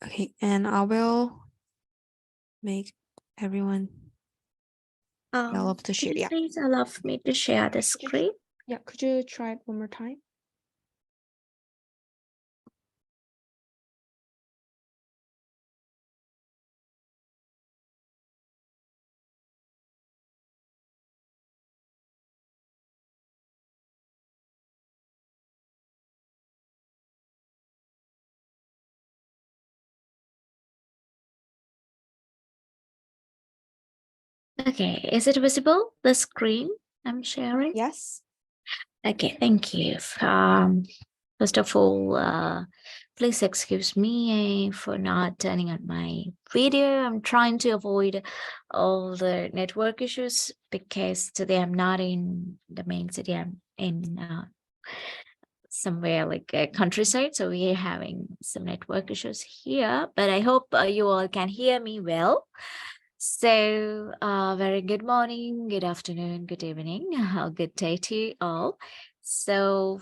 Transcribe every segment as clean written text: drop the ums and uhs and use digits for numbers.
Okay, and I will make everyone develop to share. Could you please allow me to share the screen? Yeah, could you try it one more time? Okay, is it visible, the screen I'm sharing? Yes. Okay, thank you. First of all, please excuse me for not turning on my video. I'm trying to avoid all the network issues because today I'm not in the main city. I'm in somewhere like a countryside, so we're having some network issues here, but I hope you all can hear me well. So very good morning, good afternoon, good evening, good day to you all. So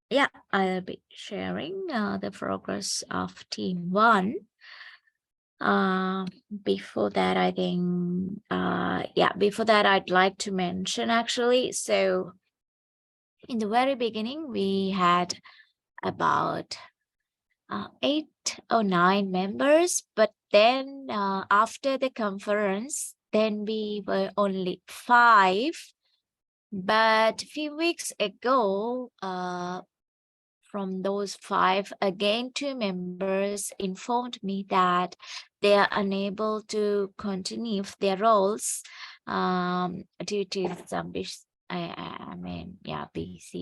yeah, I'll be sharing the progress of team 1. Before that, I think before that I'd like to mention actually, so in the very beginning, we had about 8 or 9 members, but then after the conference, then we were only 5. But a few weeks ago, from those 5, again 2 members informed me that they are unable to continue their roles due to some busy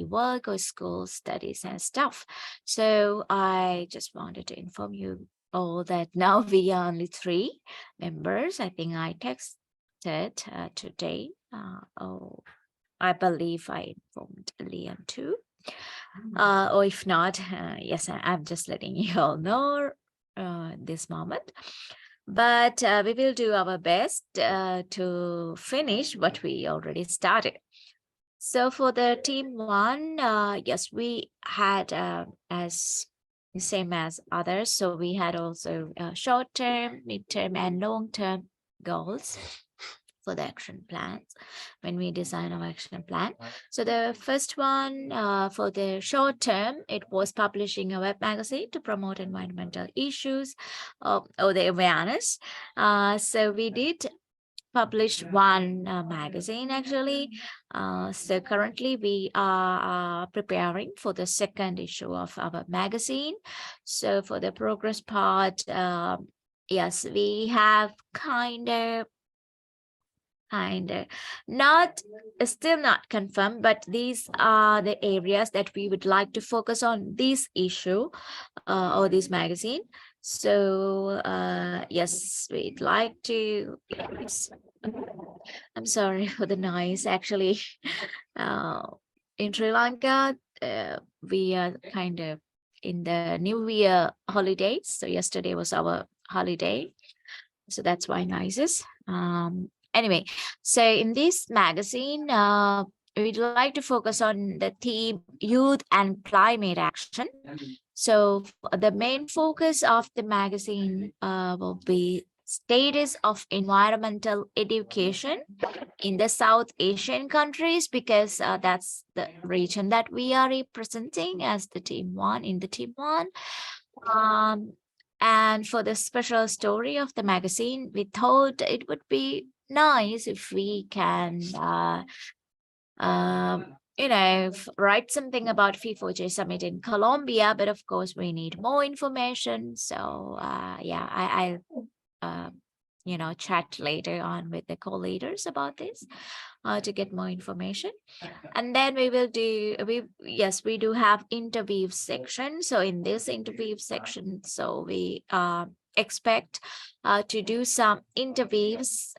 work or school studies and stuff. So I just wanted to inform you all that now we are only 3 members. I think I texted today. I believe I informed Liam too. Or if not, yes, I'm just letting you all know this moment. But we will do our best to finish what we already started. So for the team 1, yes, we had as same as others. So we had also short-term, mid-term, and long-term goals for the action plans when we design our action plan. So the first one for the short term, it was publishing a web magazine to promote environmental issues or the awareness. So we did publish one magazine actually. So currently we are preparing for the second issue of our magazine. So for the progress part, yes, we have kind of not still not confirmed, but these are the areas that we would like to focus on this issue or this magazine. So yes, we'd like to, yes. I'm sorry for the noise. Actually, in Sri Lanka, we are kind of in the New Year holidays. So yesterday was our holiday. So that's why noises. Anyway, so in this magazine, we'd like to focus on the theme youth and climate action. So the main focus of the magazine will be status of environmental education in the South Asian countries, because that's the region that we are representing as the team 1 in the team 1. And for the special story of the magazine, we thought it would be nice if we can, write something about FIFOJ Summit in Colombia. But of course, we need more information. So I'll chat later on with the co-leaders about this to get more information. And then we do have interview section. So in this interview section, so we expect to do some interviews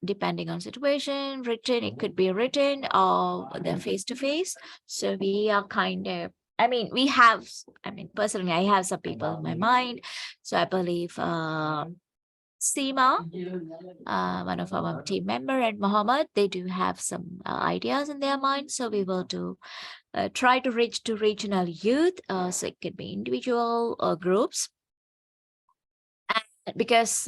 depending on situation, written, it could be written or the face-to-face. So we are kind of, personally, I have some people in my mind. So I believe Seema, one of our team member, and Mohammed, they do have some ideas in their mind. So we will try to reach to regional youth. So it could be individual or groups. because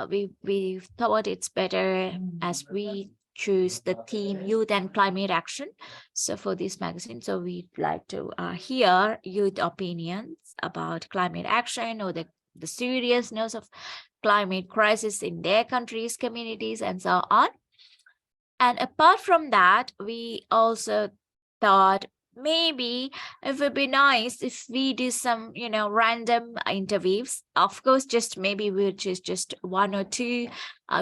we thought it's better as we choose the theme youth and climate action. So for this magazine, so we'd like to hear youth opinions about climate action or the seriousness of climate crisis in their countries, communities, and so on. And apart from that, we also thought maybe it would be nice if we do some, random interviews. Of course, just maybe we'll choose just one or two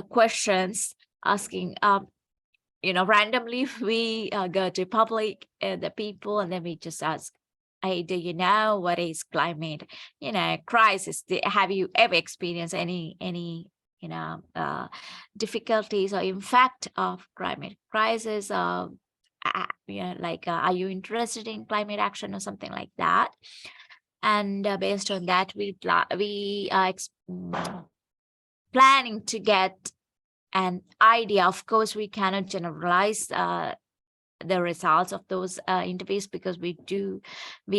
questions asking, randomly we go to public, the people, and then we just ask, hey, do you know what is climate, crisis? Have you ever experienced any difficulties or impact of climate crisis? Are you interested in climate action or something like that? And based on that, we are planning to get an idea. Of course, we cannot generalize the results of those interviews, because we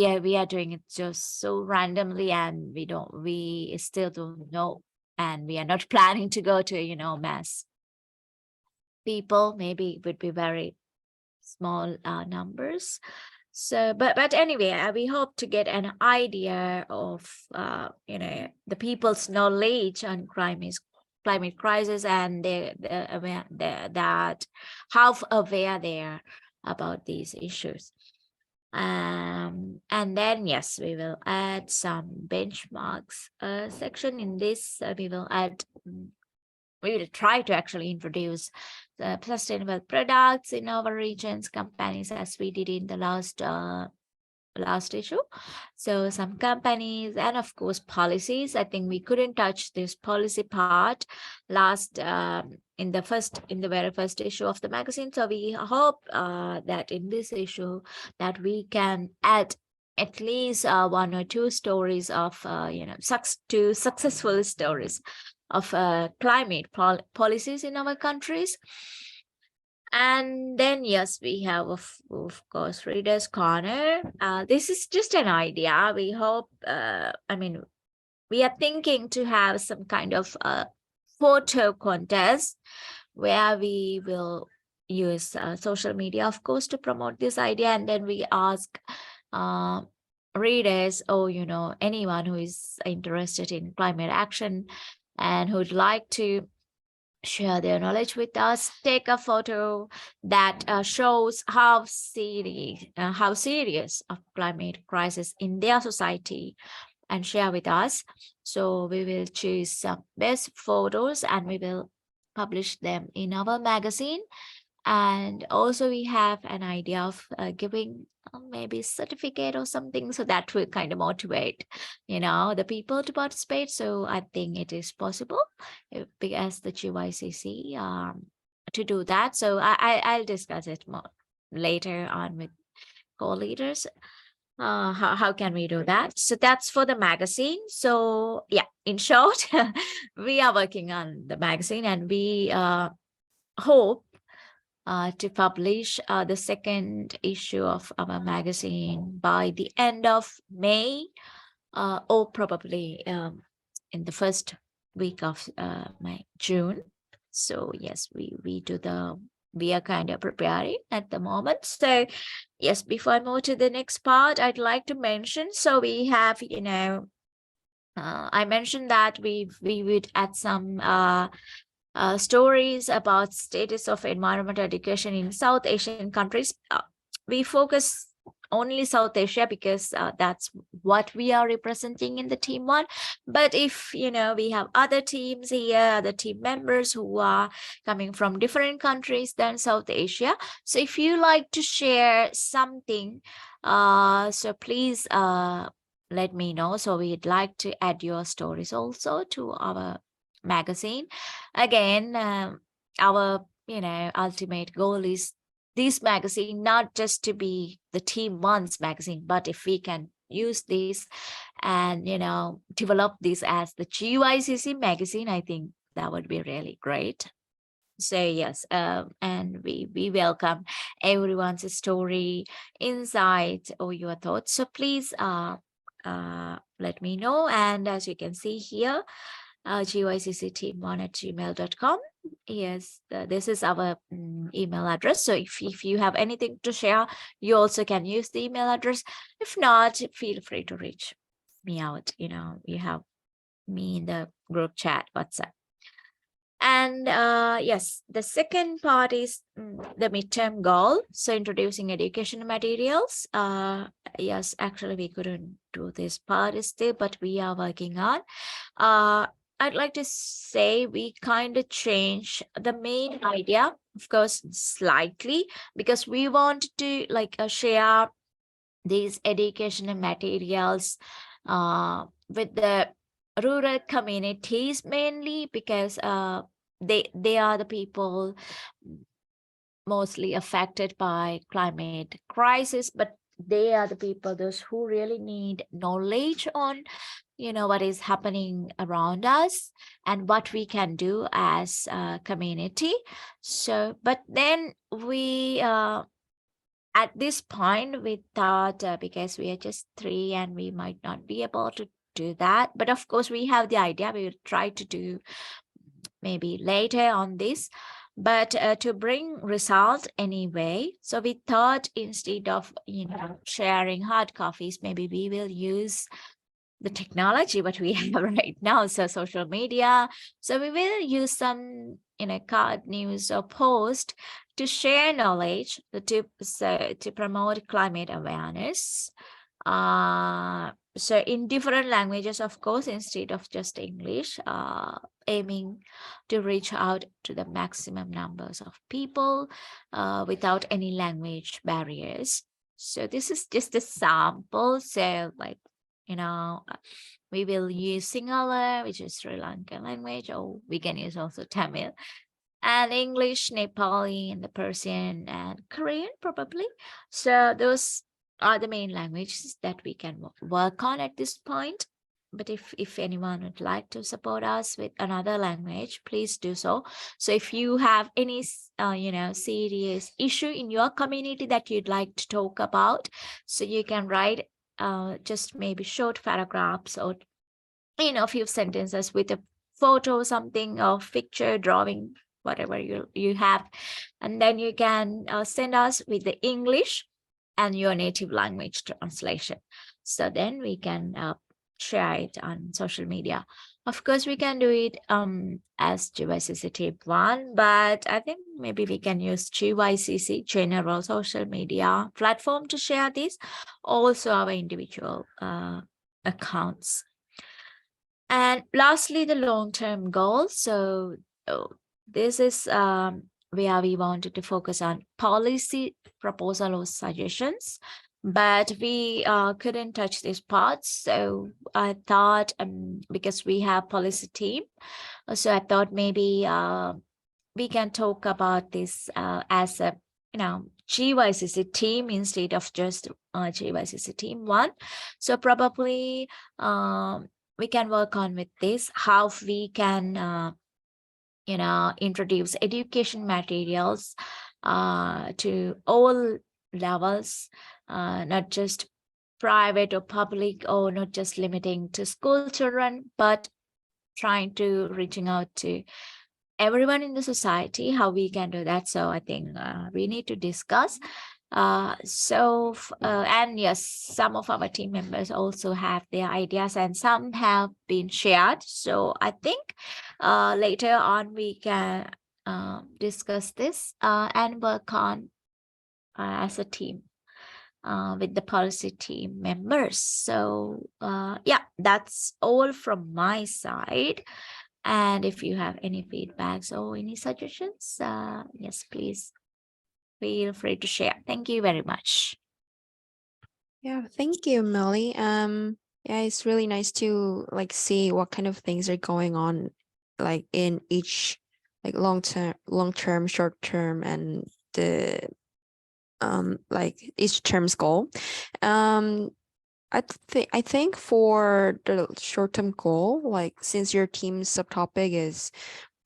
are doing it just so randomly, and we still don't know, and we are not planning to go to mass people. Maybe it would be very small numbers. So but anyway, we hope to get an idea of the people's knowledge on climate crisis, and that how aware they are about these issues. And then yes, we will add some benchmarks section in this. We will try to actually introduce the sustainable products in our regions, companies, as we did in the last issue. So some companies, and of course policies. I think we couldn't touch this policy part last in the very first issue of the magazine. So we hope that in this issue that we can add at least one or two stories of successful stories of climate policies in our countries. And then yes, we have of course Reader's Corner. This is just an idea. We hope we are thinking to have some kind of photo contest where we will use social media, of course, to promote this idea. And then we ask readers, or anyone who is interested in climate action and who'd like to share their knowledge with us, take a photo that shows how serious of climate crisis in their society, and share with us. So we will choose some best photos and we will publish them in our magazine. And also we have an idea of giving maybe a certificate or something, so that will kind of motivate the people to participate. So I think it is possible as the GYCC to do that. So I'll discuss it more later on with co-leaders. How can we do that? So that's for the magazine. So yeah, in short, we are working on the magazine, and we hope to publish the second issue of our magazine by the end of May, or probably in the first week of June. So yes, we are kind of preparing at the moment. So yes, before I move to the next part, I'd like to mention, so we have, I mentioned that we would add some stories about status of environmental education in South Asian countries. We focus only South Asia because that's what we are representing in the team one. But if we have other teams here, other team members who are coming from different countries than South Asia, so if you like to share something, so please let me know. So we'd like to add your stories also to our magazine. Again, our ultimate goal is this magazine not just to be the team one's magazine, but if we can use this and develop this as the GYCC magazine, I think that would be really great. So yes, and we welcome everyone's story, insight, or your thoughts. So please let me know. And as you can see here, gyccteam1@gmail.com. Yes, this is our email address. So if you have anything to share, you also can use the email address. If not, feel free to reach me out. You have me in the group chat, WhatsApp. And yes, the second part is the midterm goal. So introducing education materials. Yes, actually we couldn't do this part still, but we are working on. I'd like to say we kind of change the main idea, of course, slightly, because we want to share these educational materials with the rural communities mainly, because they are the people mostly affected by climate crisis, but they are the people, those who really need knowledge on what is happening around us and what we can do as a community. So but then we at this point we thought, because we are just 3 and we might not be able to do that, but of course we have the idea, we will try to do maybe later on this, but to bring results anyway. So we thought, instead of sharing hard copies, maybe we will use the technology what we have right now, so social media. So we will use some card news or post to share knowledge, to promote climate awareness, so in different languages, of course, instead of just English, aiming to reach out to the maximum numbers of people without any language barriers. So this is just a sample. So we will use Sinhala, which is Sri Lankan language, or we can use also Tamil, and English, Nepali, and the Persian and Korean probably. So those are the main languages that we can work on at this point. But if anyone would like to support us with another language, please do so. So if you have any serious issue in your community that you'd like to talk about, so you can write just maybe short paragraphs or a few sentences with a photo, something, or picture, drawing, whatever you have, and then you can send us with the English and your native language translation. So then we can share it on social media. Of course, we can do it as GYCC Tip 1, but I think maybe we can use GYCC general social media platform to share this, also our individual accounts. And lastly, the long-term goal. So this is where we wanted to focus on policy proposal or suggestions, but we couldn't touch this part. So I thought, because we have policy team, so I thought maybe we can talk about this as a GYCC team instead of just GYCC team 1. So probably we can work on with this, how we can introduce education materials to all levels, not just private or public, or not just limiting to school children, but trying to reaching out to everyone in the society, how we can do that. So I think we need to discuss. And yes, some of our team members also have their ideas and some have been shared. So I think later on we can discuss this and work on as a team with the policy team members. So yeah, that's all from my side. And if you have any feedbacks or any suggestions, yes, please feel free to share. Thank you very much. Yeah, thank you, Millie. Yeah, it's really nice to see what kind of things are going on in each long term, short term, and the each term's goal. I think for the short term goal, since your team's subtopic is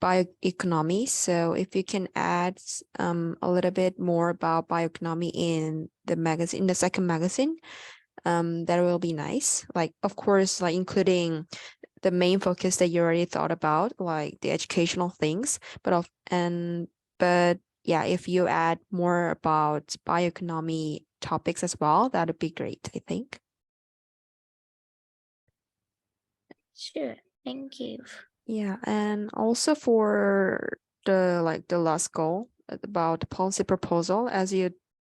bioeconomy, so if you can add a little bit more about bioeconomy in the magazine, in the second magazine, that will be nice. Of course, including the main focus that you already thought about, like the educational things, but yeah, if you add more about bioeconomy topics as well, that would be great, I think. Sure. Thank you. Yeah, and also for the last goal about the policy proposal, as you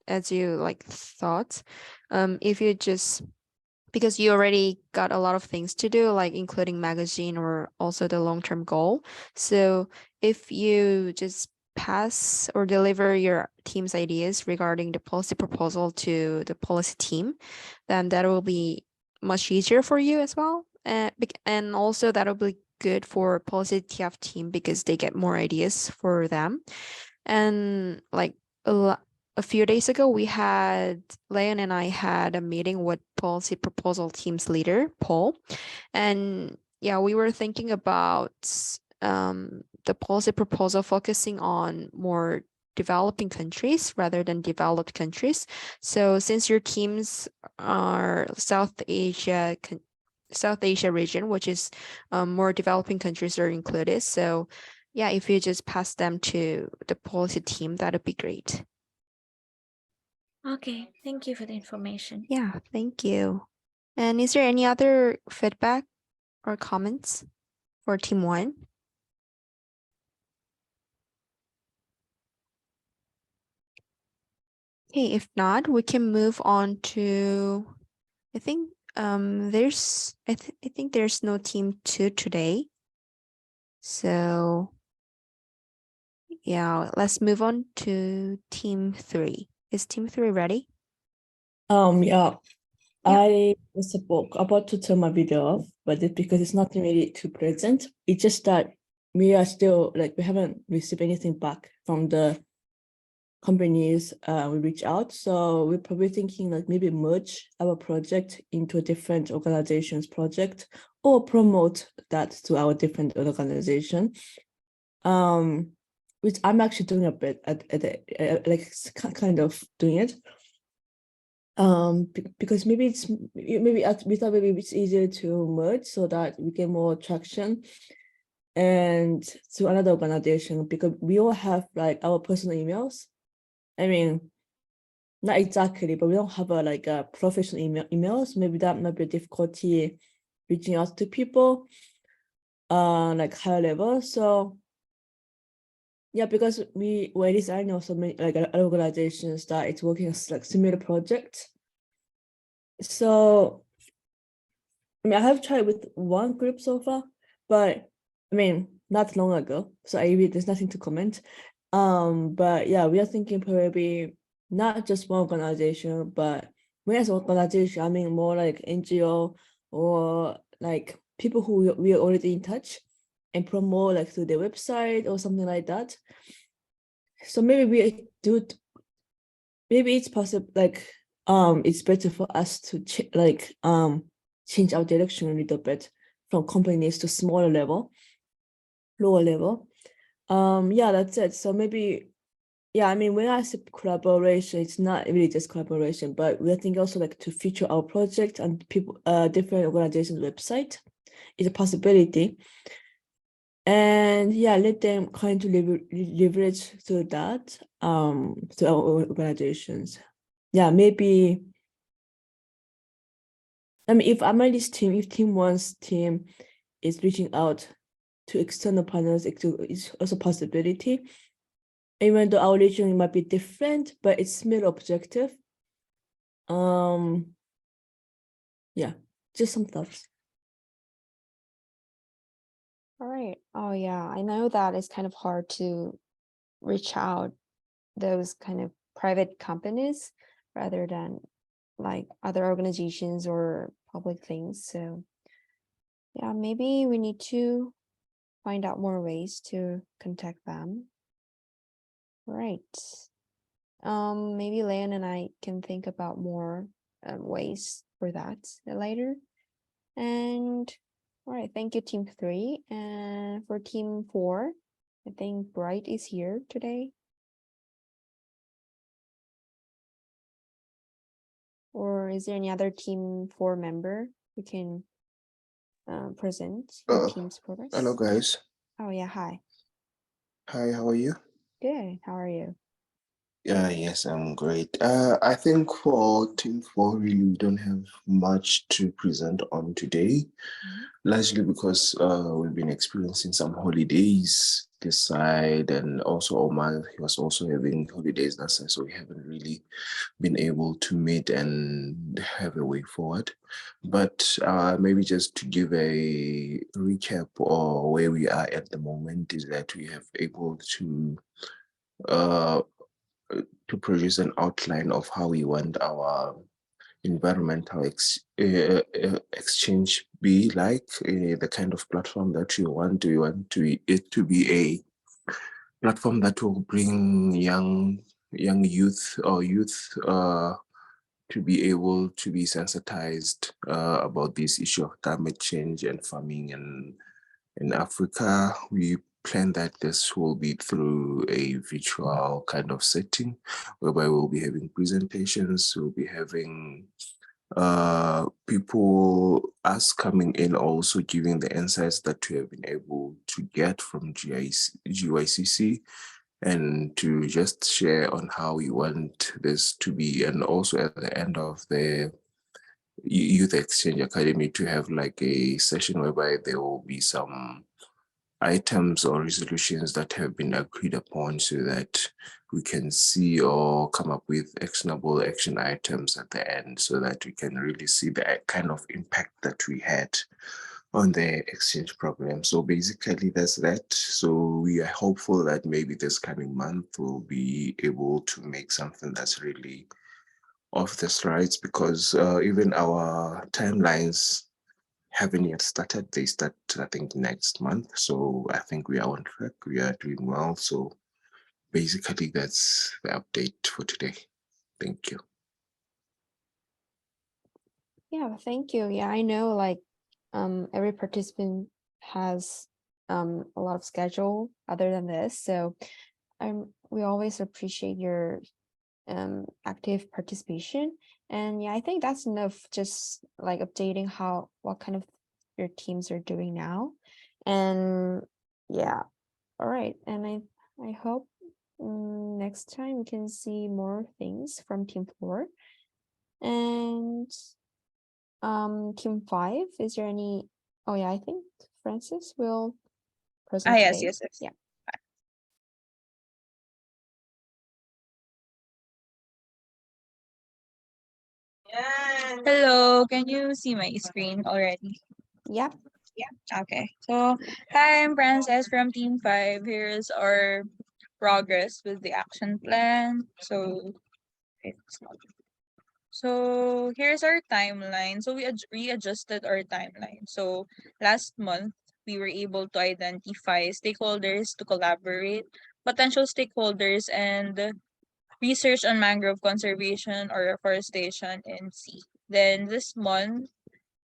like thought, if you just because you already got a lot of things to do, like including magazine or also the long-term goal. So if you just pass or deliver your team's ideas regarding the policy proposal to the policy team, then that will be much easier for you as well. And also that'll be good for policy TF team because they get more ideas for them. And like a few days ago, Leon and I had a meeting with policy proposal team's leader, Paul. And yeah, we were thinking about the policy proposal focusing on more developing countries rather than developed countries. So since your teams are South Asia region, which is more developing countries are included. So yeah, if you just pass them to the policy team, that'd be great. Okay. Thank you for the information. Yeah, thank you. And is there any other feedback or comments for team one? Okay, if not, we can move on to, I think I think there's no team two today. So yeah, let's move on to team three. Is team three ready? Yeah. Yeah. I was about to turn my video off, but it's because it's not really too present. It's just that we are still we haven't received anything back from the companies we reach out. So we're probably thinking maybe merge our project into a different organization's project or promote that to our different organization. Which I'm actually doing a bit kind of doing it. Because maybe we thought maybe it's easier to merge so that we get more traction and to another organization, because we all have our personal emails. I mean, not exactly, but we don't have a professional emails. Maybe that might be a difficulty reaching out to people higher level. So yeah, because at least I know so many other organizations that it's working as similar projects. So I mean, I have tried with one group so far, but I mean, not long ago. So there's nothing to comment. But yeah, we are thinking probably not just one organization, but when I say organization, I mean more like NGO or people who we are already in touch and promote through their website or something like that. So maybe it's possible it's better for us to change our direction a little bit from companies to lower level. Yeah, that's it. So maybe, yeah, I mean, when I say collaboration, it's not really just collaboration, but we're thinking also to feature our project and people, different organizations' website is a possibility. And yeah, let them kind of leverage through that, to our organizations. Yeah, maybe. I mean, if I'm on this team, if team one's team is reaching out to external partners, it's also a possibility. Even though our region might be different, but it's similar objective. Yeah, just some thoughts. All right. Oh yeah, I know that it's kind of hard to reach out those kind of private companies rather than like other organizations or public things. So yeah, maybe we need to find out more ways to contact them. Right. Maybe Leon and I can think about more ways for that later. And all right, thank you, team three. And for team four, I think Bright is here today. Or is there any other team four member who can present your Uh, team's progress? Hello guys. Oh yeah, hi. Hi, how are you? Good. How are you? Yes, I'm great. I think for Team 4, really, we don't have much to present on today, Mhm. largely because we've been experiencing some holidays this side, and also Omar, he was also having holidays that side, so we haven't really been able to meet and have a way forward. But maybe just to give a recap or where we are at the moment is that we have able uh, to produce an outline of how we want our environmental exchange be like, the kind of platform that we want. We want it to be a platform that will bring young youth or youth to be able to be sensitized about this issue of climate change and farming. And in Africa, we plan that this will be through a virtual kind of setting, whereby we'll be having presentations, we'll be having people, us coming in, also giving the insights that we have been able to get from GYCC, and to just share on how we want this to be. And also at the end of the Youth Exchange Academy, to have like a session whereby there will be some items or resolutions that have been agreed upon, so that we can see or come up with actionable action items at the end, so that we can really see the kind of impact that we had on the exchange program. So basically that's that. So we are hopeful that maybe this coming month we'll be able to make something that's really off the strides, because even our timelines haven't yet started. They start, I think, next month. So I think we are on track. We are doing well. So basically, that's the update for today. Thank you. Yeah, thank you. Yeah, I know like every participant has a lot of schedule other than this. So we always appreciate your active participation. And yeah, I think that's enough, just like updating what kind of your teams are doing now. And yeah, all right. And I hope next time we can see more things from Team 4. And Team 5, is there any? Oh yeah, I think Francis will present Yes, today. yes, yes. Yeah. Hello, can you see my screen already? Yeah. Okay. So, hi, I'm Frances from Team 5. Here's our progress with the action plan. So here's our timeline. So we readjusted our timeline. So last month, we were able to identify stakeholders to collaborate, potential stakeholders, and research on mangrove conservation or reforestation in sea. Then this month,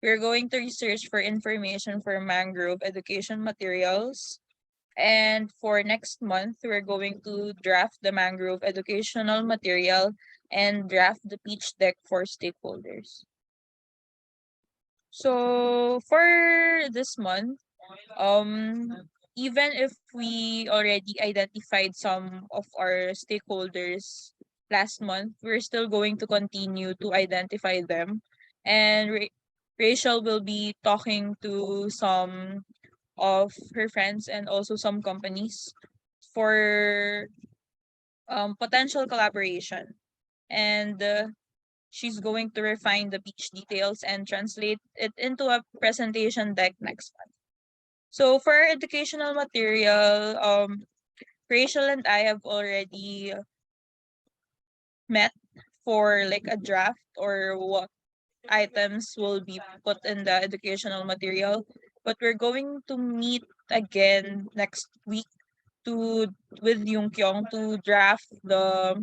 we're going to research for information for mangrove education materials. And for next month, we're going to draft the mangrove educational material and draft the pitch deck for stakeholders. So for this month, even if we already identified some of our stakeholders last month, we're still going to continue to identify them. And Rachel will be talking to some of her friends and also some companies for potential collaboration. And she's going to refine the pitch details and translate it into a presentation deck next month. So for our educational material, Rachel and I have already met for like a draft or what items will be put in the educational material. But we're going to meet again next week to with Yung Kyung to draft the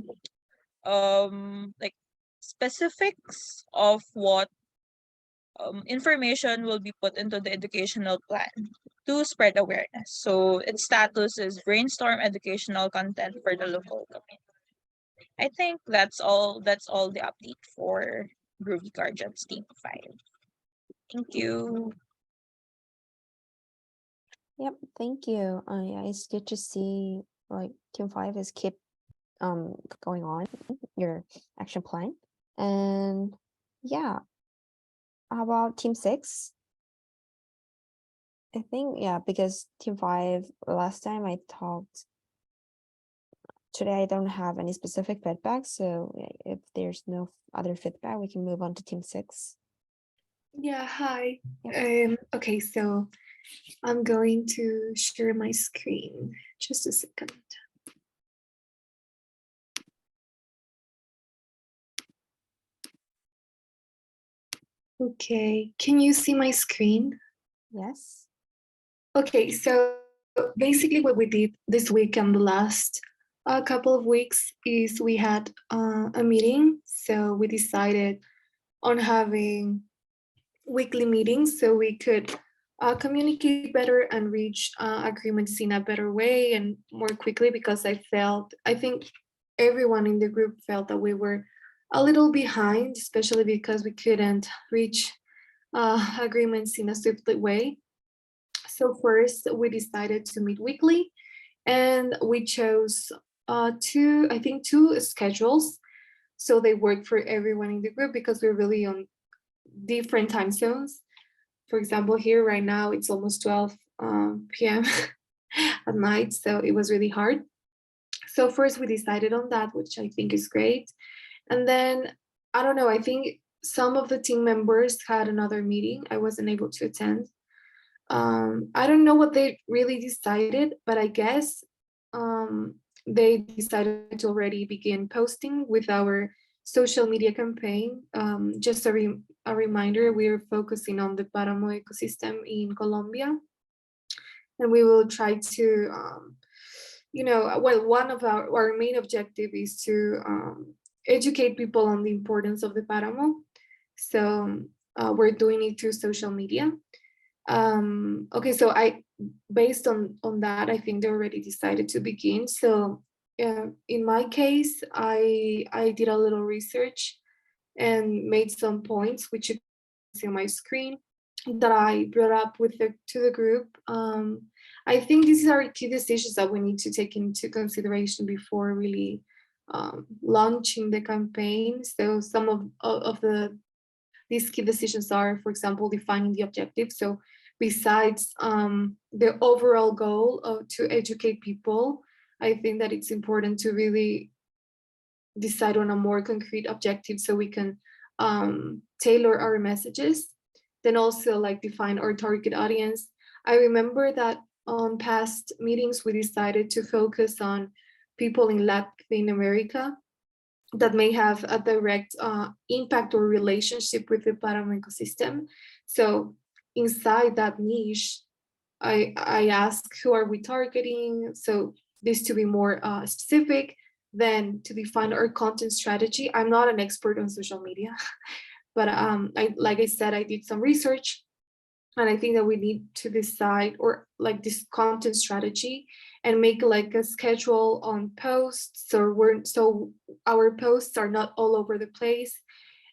like specifics of what information will be put into the educational plan to spread awareness. So its status is brainstorm educational content for the local community. I think that's all. That's all the update for Groovy Guardians Team 5. Thank you. Yep, thank you. Yeah, it's good to see like Team 5 is keep going on your action plan. And yeah, how about Team 6? I think, yeah, because Team 5, last time I talked, today I don't have any specific feedback. So if there's no other feedback, we can move on to Team 6. Yeah, hi. Yep. Okay, so I'm going to share my screen. Just a second. Okay, can you see my screen? Yes. Okay, so basically what we did this week and the last couple of weeks is we had a meeting. So we decided on having weekly meetings so we could communicate better and reach agreements in a better way and more quickly, because I think everyone in the group felt that we were a little behind, especially because we couldn't reach agreements in a swift way. So first we decided to meet weekly, and we chose two schedules so they work for everyone in the group, because we're really on different time zones. For example, here right now it's almost 12 p.m. at night, so it was really hard. So first we decided on that, which I think is great. And then, I don't know, I think some of the team members had another meeting I wasn't able to attend. I don't know what they really decided, but I guess they decided to already begin posting with our social media campaign. Just a reminder, we are focusing on the Páramo ecosystem in Colombia, and we will try to, well, one of our main objective is to educate people on the importance of the Páramo. So we're doing it through social media. Okay, so based on that, I think they already decided to begin. So in my case, I did a little research and made some points, which you can see on my screen, that I brought up to the group. I think these are key decisions that we need to take into consideration before really launching the campaign. So some of these key decisions are, for example, defining the objective. So besides the overall goal to educate people, I think that it's important to really decide on a more concrete objective so we can tailor our messages. Then also like define our target audience. I remember that on past meetings, we decided to focus on people in Latin America that may have a direct impact or relationship with the Páramo ecosystem. So inside that niche, I ask who are we targeting? So this to be more specific, then to define our content strategy. I'm not an expert on social media, but like I said, I did some research, and I think that we need to decide or like this content strategy and make like a schedule on posts, so our posts are not all over the place.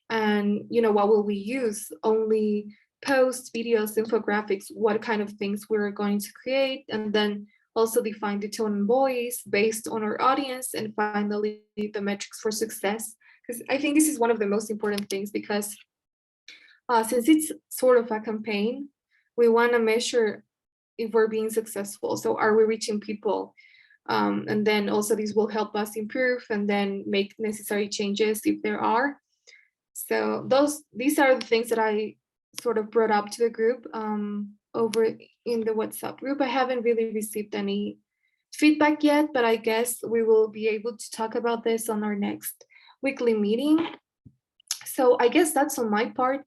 And what will we use? Only posts, videos, infographics, what kind of things we're going to create, and then also define the tone and voice based on our audience, and finally the metrics for success. Because I think this is one of the most important things, because since it's sort of a campaign, we want to measure if we're being successful. So are we reaching people? And then also this will help us improve and then make necessary changes if there are. So these are the things that I sort of brought up to the group over in the WhatsApp group. I haven't really received any feedback yet, but I guess we will be able to talk about this on our next weekly meeting. So I guess that's on my part.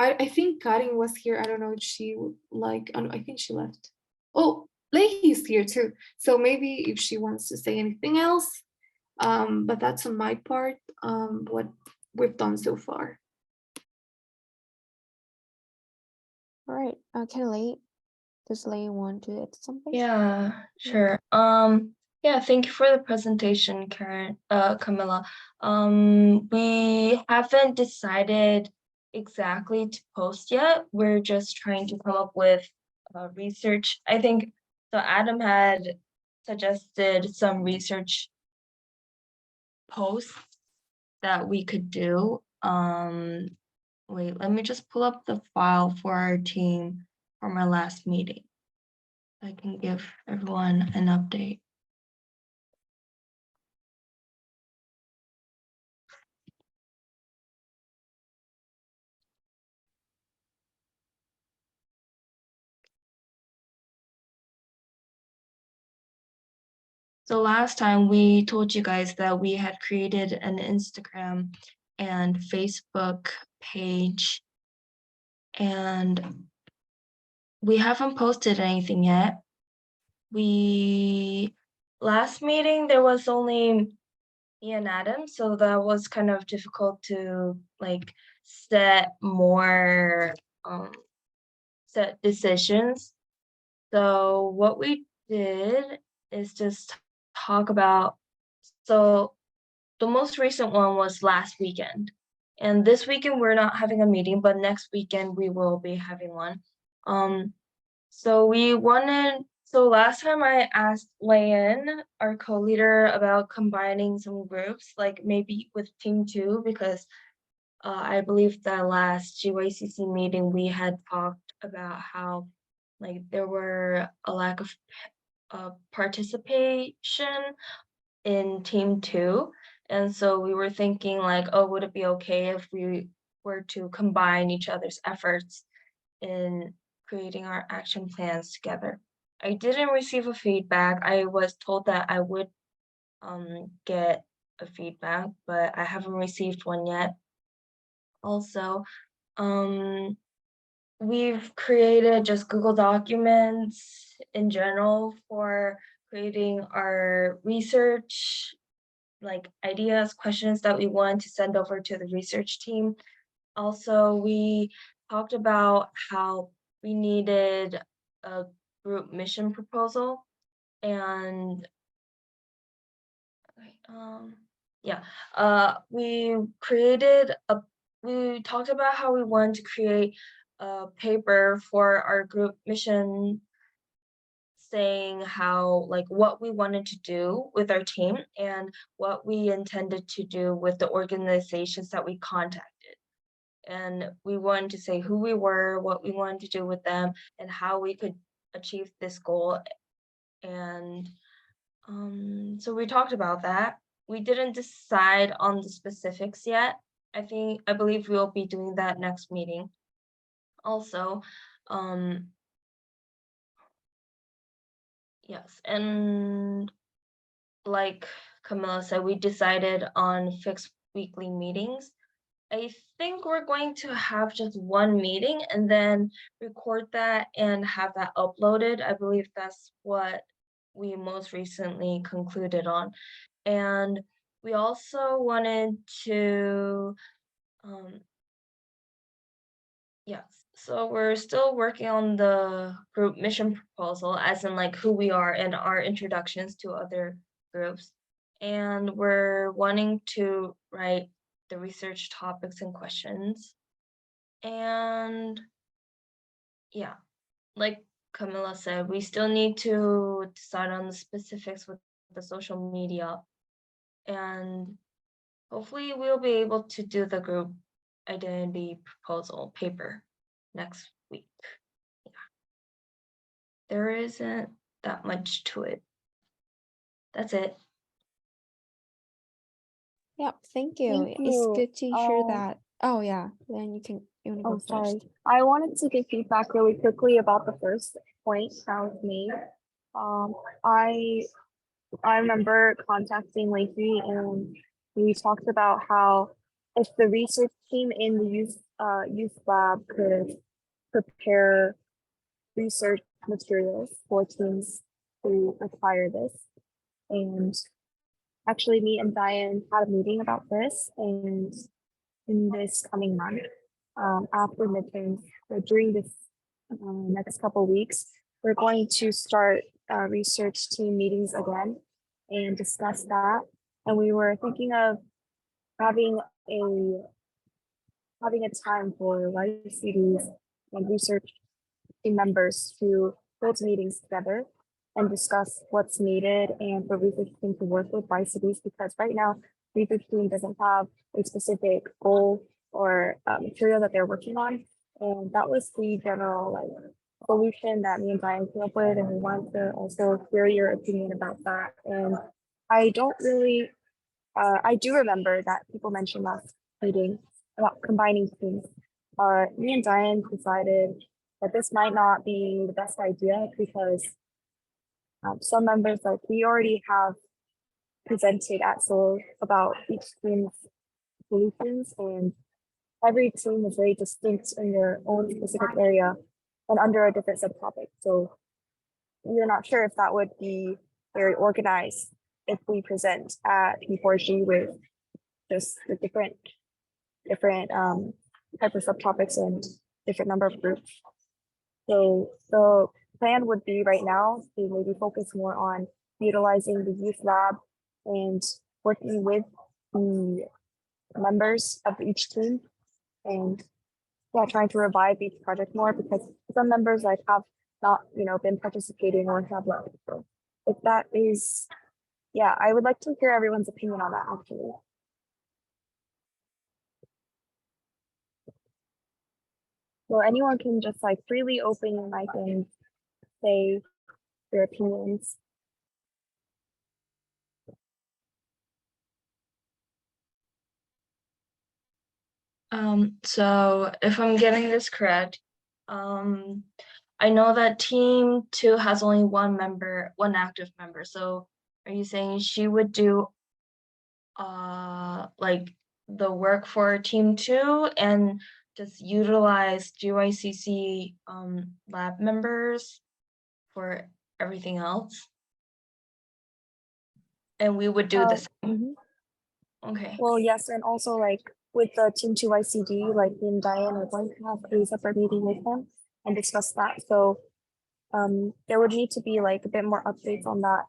I think Karin was here. I don't know if she would like, I think she left. Oh, Leahy is here too. So maybe if she wants to say anything else, but that's on my part, what we've done so far. All right. Can Lei, does Lei want to add something? Yeah, sure. Yeah, thank you for the presentation, Camilla. We haven't decided exactly to post yet. We're just trying to come up with research. I think So Adam had suggested some research posts that we could do. Wait, let me just pull up the file for our team from our last meeting. I can give everyone an update. So last time we told you guys that we had created an Instagram and Facebook page, and we haven't posted anything yet. Last meeting, there was only me and Adam, so that was kind of difficult to like set more set decisions. So what we did is just talk about, so the most recent one was last weekend. And this weekend we're not having a meeting, but next weekend we will be having one. So last time I asked Layan, our co-leader, about combining some groups, like maybe with team 2, because I believe that last GYCC meeting we had talked about how like there were a lack of participation in team 2. And so we were thinking like, oh, would it be okay if we were to combine each other's efforts in creating our action plans together? I didn't receive a feedback. I was told that I would get a feedback, but I haven't received one yet. Also, we've created just Google Documents in general for creating our research, like ideas, questions that we want to send over to the research team. Also, we talked about how we needed a group mission proposal, and we talked about how we wanted to create a paper for our group mission, saying how like what we wanted to do with our team and what we intended to do with the organizations that we contacted. And we wanted to say who we were, what we wanted to do with them, and how we could achieve this goal. And so we talked about that. We didn't decide on the specifics yet. I believe we will be doing that next meeting. Also, yes, and like Camilla said, we decided on fixed weekly meetings. I think we're going to have just one meeting and then record that and have that uploaded. I believe that's what we most recently concluded on. And we also wanted to, yes, so we're still working on the group mission proposal, as in like who we are and our introductions to other groups. And we're wanting to write the research topics and questions. And yeah, like Camilla said, we still need to decide on the specifics with the social media. And hopefully we'll be able to do the group identity proposal paper next week. Yeah. There isn't that much to it. That's it. Yep, thank you. Thank It's you. good to hear that. Oh yeah, then you wanna go Oh, sorry. first. I wanted to give feedback really quickly about the first point that was made. Um, I I remember contacting Lacey and we talked about how if the research team in the youth lab could prepare research materials for teams to acquire this. And actually me and Diane had a meeting about this, and in this coming month, after midterms, or during this next couple weeks, we're going to start research team meetings again and discuss that. And we were thinking of having a having a time for YCDs and research team members to hold meetings together and discuss what's needed and for research team to work with by cities, because right now research team doesn't have a specific goal or material that they're working on. And that was the general like solution that me and Diane came up with, and we wanted to also hear your opinion about that. And I don't really, I do remember that people mentioned last meeting about combining teams. Me and Diane decided that this might not be the best idea because some members, like we already have presented at Seoul about each team's solutions, and every team is very distinct in their own specific area and under a different subtopic. So we're not sure if that would be very organized if we present at P4G with just the different type of subtopics and different number of groups. So the plan would be right now to maybe focus more on utilizing the youth lab and working with the members of each team, and yeah, trying to revive each project more, because some members like have not, been participating or have left. So if that is, yeah, I would like to hear everyone's opinion on that actually. So anyone can just like freely open your mic and say their opinions. So if I'm getting this correct, I know that team 2 has only one active member. So are you saying she would do like the work for team 2 and just utilize GYCC lab members for everything else? And we would do the same. Okay. Well, yes, and also like with the Team 2 ICD, like me and Diane are going to have a separate meeting with them and discuss that. So there would need to be like a bit more updates on that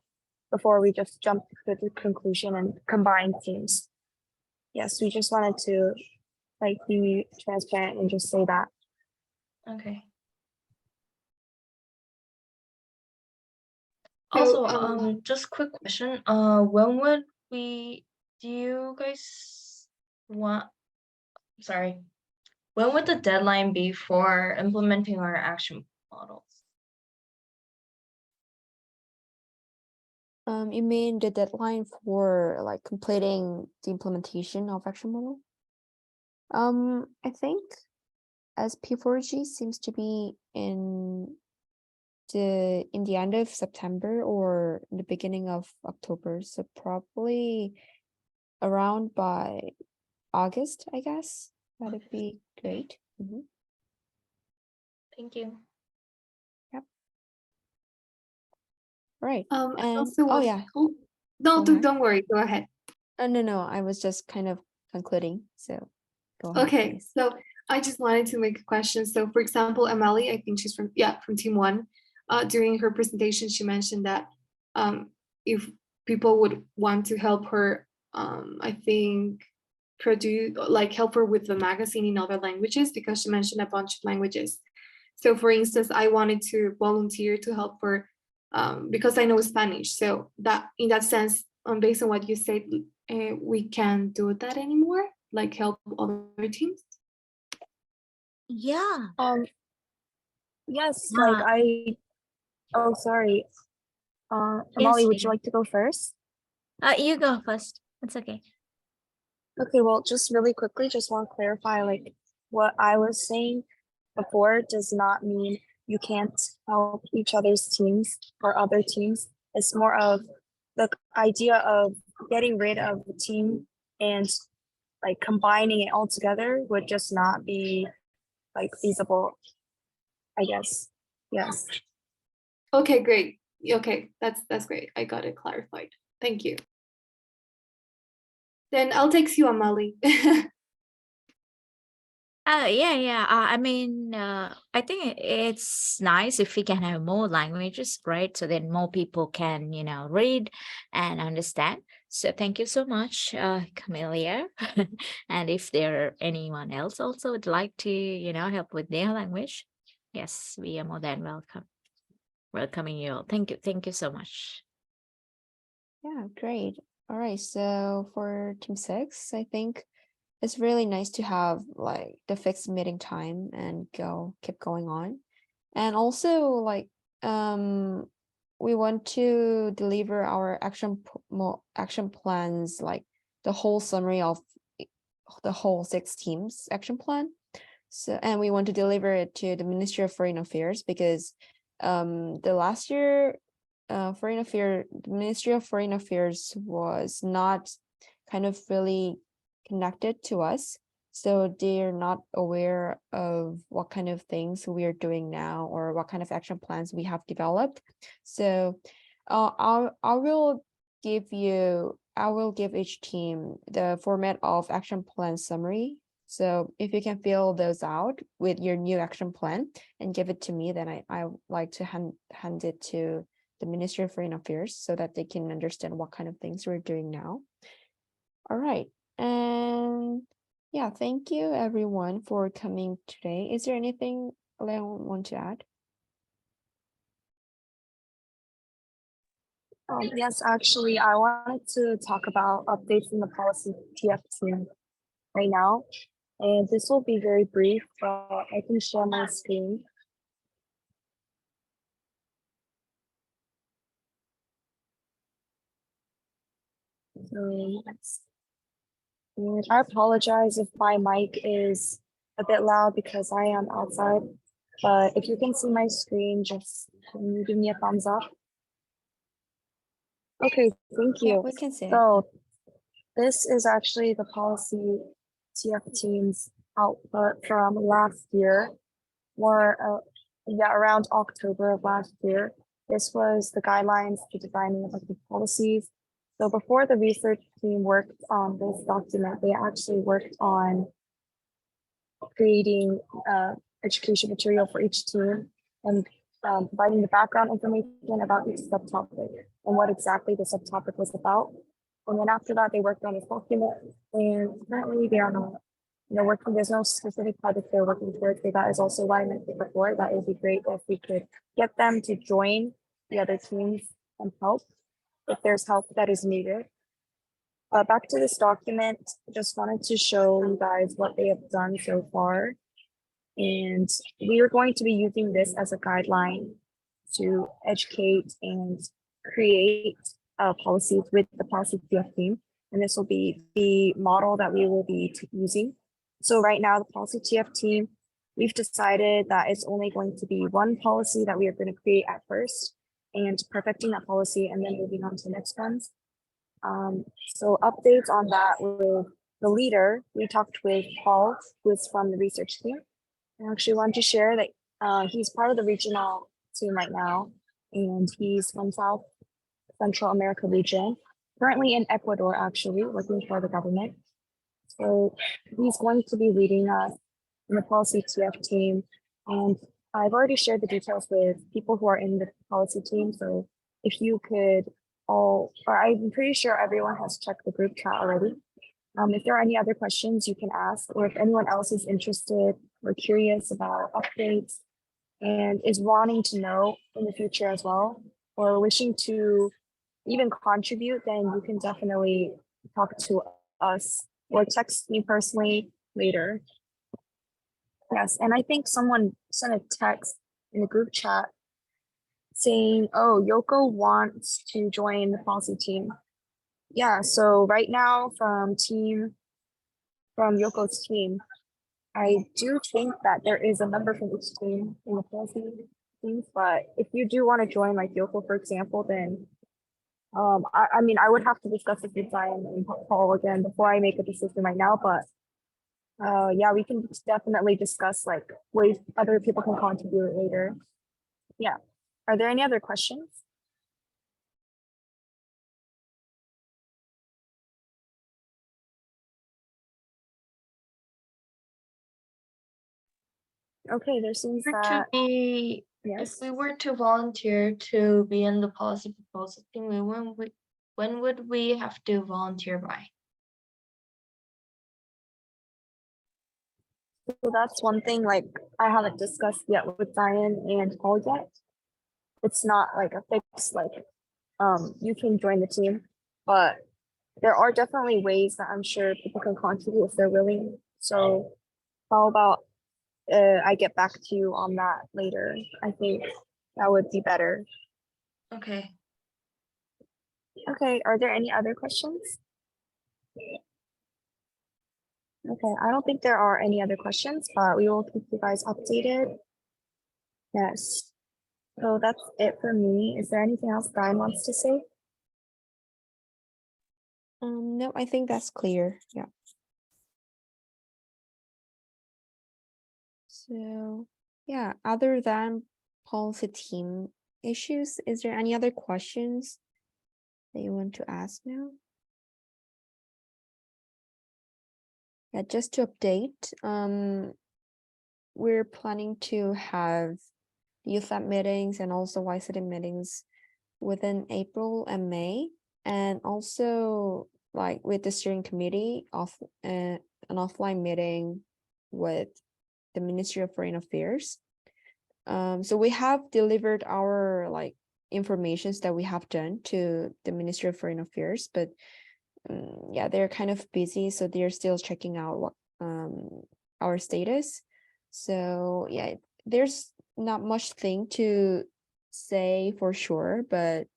before we just jump to the conclusion and combine teams. Yes, we just wanted to like be transparent and just say that. Okay. So, Also, just quick question. When would do you guys when would the deadline be for implementing our action models? You mean the deadline for like completing the implementation of action model? I think as P4G seems to be in the end of September or the beginning of October, so probably around by August, I guess. That'd be great. Thank you. Right. I And also oh want- yeah. oh, no, Go ahead. don't worry. Go ahead. No. I was just kind of concluding. So go ahead. Okay, please. so I just wanted to make a question. So for example, Emily, I think she's from team 1. During her presentation, she mentioned that if people would want to help her, I think help her with the magazine in other languages, because she mentioned a bunch of languages. So for instance, I wanted to volunteer to help her because I know Spanish. So that in that sense, based on what you said, we can't do that anymore, like help other teams. Yeah. Yes, like oh, sorry. Amali, would you like to go first? You go first. It's okay. Okay, well, just really quickly, just want to clarify, like what I was saying before does not mean you can't help each other's teams or other teams. It's more of the idea of getting rid of the team and like combining it all together would just not be like feasible, I guess. Yes. Okay, great. Okay, that's great. I got it clarified. Thank you. Then I'll text you, Amali. Yeah. I mean, I think it's nice if we can have more languages, right? So then more people can, read and understand. So thank you so much, Camelia. And if there anyone else also would like to, help with their language, yes, we are more than welcome. welcoming you all. Thank you so much. Yeah, great. All right, so for Team 6, I think it's really nice to have like the fixed meeting time and keep going on. And also like we want to deliver our action plans, like the whole summary of the whole 6 teams action plan. So, and we want to deliver it to the Ministry of Foreign Affairs because the last year the Ministry of Foreign Affairs was not kind of really connected to us. So they're not aware of what kind of things we are doing now or what kind of action plans we have developed. So I will give each team the format of action plan summary. So if you can fill those out with your new action plan and give it to me, then I like to hand it to the Ministry of Foreign Affairs so that they can understand what kind of things we're doing now. All right. And yeah, thank you everyone for coming today. Is there anything Leon want to add? Yes, actually, I wanted to talk about updates in the policy TF team right now. And this will be very brief, but I can share my screen. So, and I apologize if my mic is a bit loud because I am outside, but if you can see my screen, just can you give me a thumbs up? Okay, thank Yeah, you. we can see it. So this is actually the policy TF team's output from last year, or around October of last year. This was the guidelines to designing effective policies. So before the research team worked on this document, they actually worked on creating education material for each team and providing the background information about each subtopic and what exactly the subtopic was about. And then after that, they worked on this document, and currently they are not, working. There's no specific project they're working towards. That is also why I mentioned before that it would be great if we could get them to join the other teams and help if there's help that is needed. Back to this document, just wanted to show you guys what they have done so far. And we are going to be using this as a guideline to educate and create policies with the policy TF team. And this will be the model that we will be using. So right now, the policy TF team, we've decided that it's only going to be one policy that we are going to create at first and perfecting that policy and then moving on to the next ones. So updates on that with the leader, we talked with Paul, who is from the research team. I actually want to share that he's part of the regional team right now, and he's from South Central America region, currently in Ecuador, actually working for the government. So he's going to be leading us in the policy TF team. And I've already shared the details with people who are in the policy team. So if you could or I'm pretty sure everyone has checked the group chat already. If there are any other questions, you can ask, or if anyone else is interested or curious about updates and is wanting to know in the future as well, or wishing to even contribute, then you can definitely talk to us or text me personally later. Yes, and I think someone sent a text in the group chat saying, oh, Yoko wants to join the policy team. Yeah, so right now from Yoko's team, I do think that there is a member from each team in the policy teams, but if you do want to join like Yoko, for example, then I mean, I would have to discuss it with Zion and Paul again before I make a decision right now, but yeah, we can definitely discuss like ways other people can contribute later. Yeah. Are there any other questions? Okay, there seems that If yes. we were to volunteer to be in the policy proposal team, when would we have to volunteer by? So that's one thing like I haven't discussed yet with Zion and Paul yet. it's not like a fixed like you can join the team, but there are definitely ways that I'm sure people can contribute if they're willing. So how about I get back to you on that later? I think that would be better. Okay. Okay, are there any other questions? Okay, I don't think there are any other questions, but we will keep you guys updated. Yes. So that's it for me. Is there anything else Brian wants to say? No, I think that's clear. Yeah. So yeah, other than policy team issues, is there any other questions that you want to ask now? Yeah, just to update, we're planning to have youth lab meetings and also YCD meetings within April and May, and also like with the steering committee of an offline meeting with the Ministry of Foreign Affairs. So we have delivered our like informations that we have done to the Ministry of Foreign Affairs, but yeah, they're kind of busy, so they're still checking out what our status. So yeah, there's not much thing to say for sure, but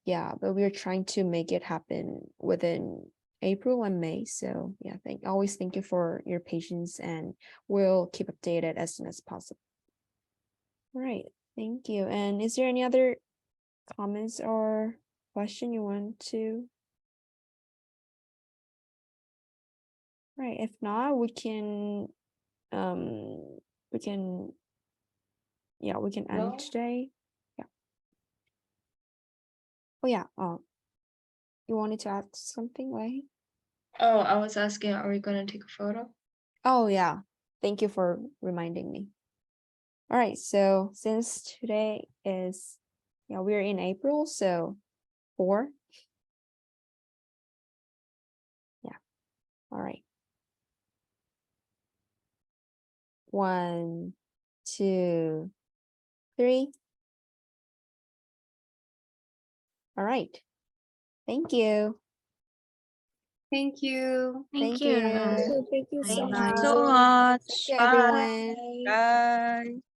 yeah, but we're trying to make it happen within April and May. So yeah, always thank you for your patience, and we'll keep updated as soon as possible. All right, thank you. And is there any other comments or question you want to? Right, if not, we can yeah, we can end No. today. Yeah. Oh yeah, you wanted to ask something, right? Oh, I was asking, are we gonna take a photo? Oh yeah, thank you for reminding me. All right, so since today is, yeah, we're in April, so 4. Yeah, all right. 1, 2, 3. All right. Thank you. Thank you. Thank Thank you. you. Thank you so Thank much. you so much. Thank you, Bye. everyone. Bye.